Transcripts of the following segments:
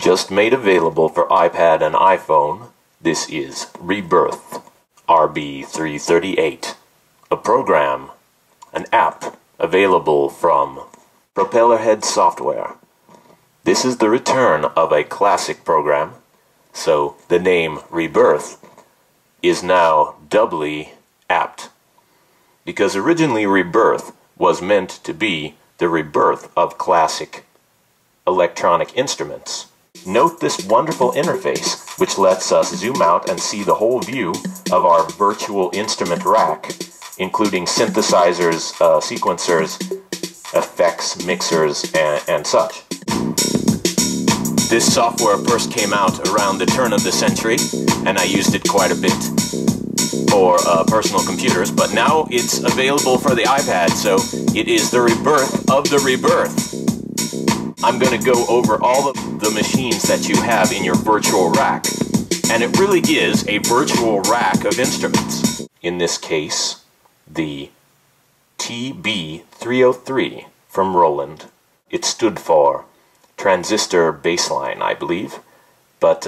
Just made available for iPad and iPhone, this is REBIRTH RB338, a program, an app available from Propellerhead Software. This is the return of a classic program, so the name REBIRTH is now doubly apt, because originally REBIRTH was meant to be the rebirth of classic electronic instruments. Note this wonderful interface, which lets us zoom out and see the whole view of our virtual instrument rack, including synthesizers, sequencers, effects, mixers, and such. This software first came out around the turn of the century, and I used it quite a bit for personal computers, but now it's available for the iPad, so it is the rebirth of the rebirth. I'm going to go over all of the machines that you have in your virtual rack, and it really is a virtual rack of instruments. In this case, the TB303 from Roland. It stood for transistor bassline, I believe, but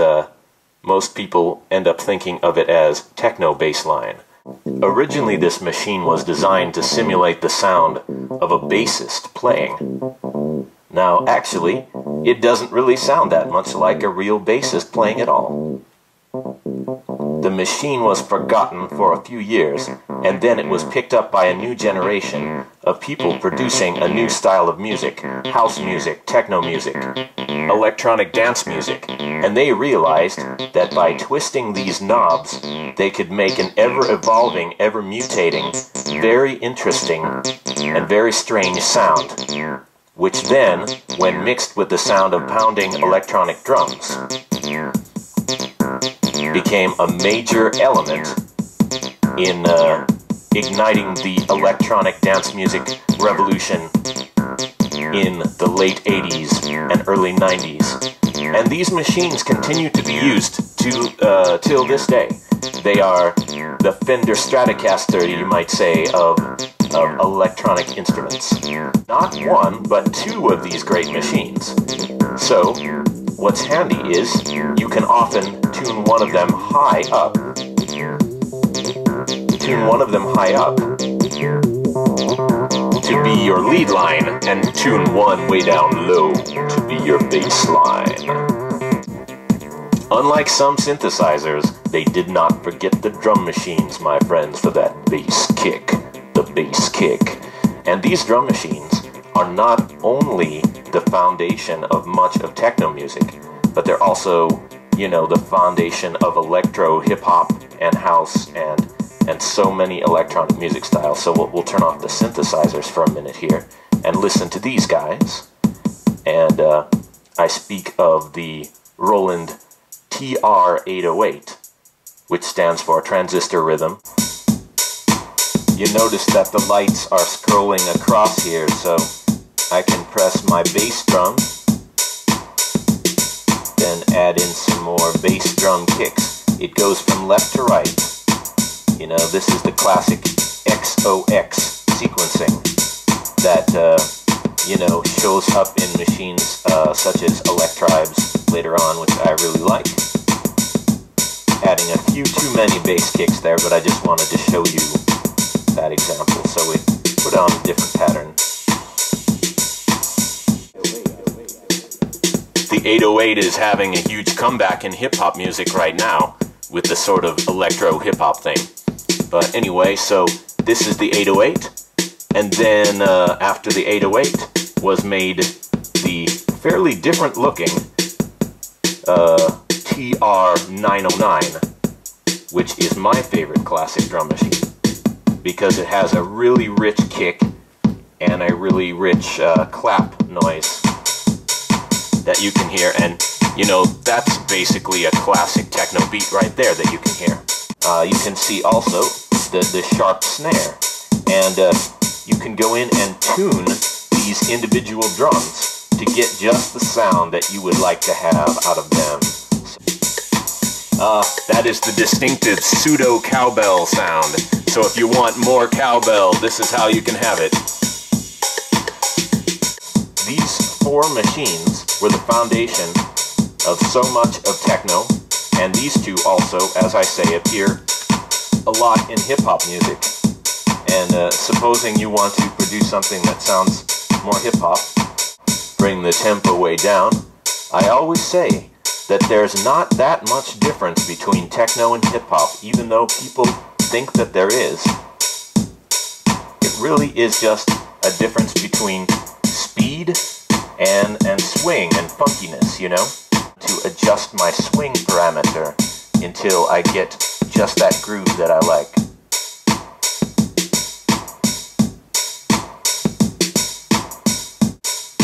most people end up thinking of it as techno bassline. Originally, this machine was designed to simulate the sound of a bassist playing. Now, actually, it doesn't really sound that much like a real bassist playing at all. The machine was forgotten for a few years, and then it was picked up by a new generation of people producing a new style of music, house music, techno music, electronic dance music, and they realized that by twisting these knobs, they could make an ever-evolving, ever-mutating, very interesting, and very strange sound, which then, when mixed with the sound of pounding electronic drums, became a major element in igniting the electronic dance music revolution in the late 80s and early 90s. And these machines continue to be used till this day. They are the Fender Stratocaster, you might say, of electronic instruments. Not one, but two of these great machines. So, what's handy is you can often tune one of them high up. Tune one of them high up to be your lead line, and tune one way down low to be your bass line. Unlike some synthesizers, they did not forget the drum machines, my friends, for that bass kick. The bass kick. And these drum machines are not only the foundation of much of techno music, but they're also, you know, the foundation of electro, hip-hop, and house, and so many electronic music styles. So we'll turn off the synthesizers for a minute here and listen to these guys. And I speak of the Roland TR-808, which stands for transistor rhythm. You notice that the lights are scrolling across here, so I can press my bass drum, then add in some more bass drum kicks. It goes from left to right. You know, this is the classic XOX sequencing that, you know, shows up in machines such as Electribes later on, which I really like. Adding a few too many bass kicks there, but I just wanted to show you that example, so we put on a different pattern. The 808 is having a huge comeback in hip-hop music right now with the sort of electro-hip-hop thing. But anyway, so this is the 808, and then after the 808 was made the fairly different looking TR-909, which is my favorite classic drum machine, because it has a really rich kick and a really rich clap noise that you can hear, and you know, that's basically a classic techno beat right there that you can hear. You can see also the sharp snare, and you can go in and tune these individual drums to get just the sound that you would like to have out of them. That is the distinctive pseudo cowbell sound. So if you want more cowbell, this is how you can have it. These four machines were the foundation of so much of techno, and these two also, as I say, appear a lot in hip-hop music. And supposing you want to produce something that sounds more hip-hop, bring the tempo way down, I always say that there's not that much difference between techno and hip-hop, even though people think that there is. It really is just a difference between speed and swing and funkiness, you know? To adjust my swing parameter until I get just that groove that I like.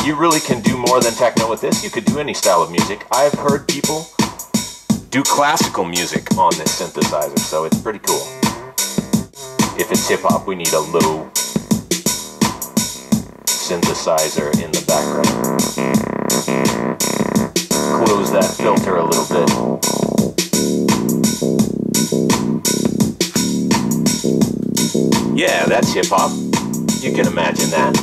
You really can do more than techno with this. You could do any style of music. I've heard people do classical music on this synthesizer, so it's pretty cool. If it's hip-hop, we need a low synthesizer in the background. Close that filter a little bit. Yeah, that's hip-hop. You can imagine that.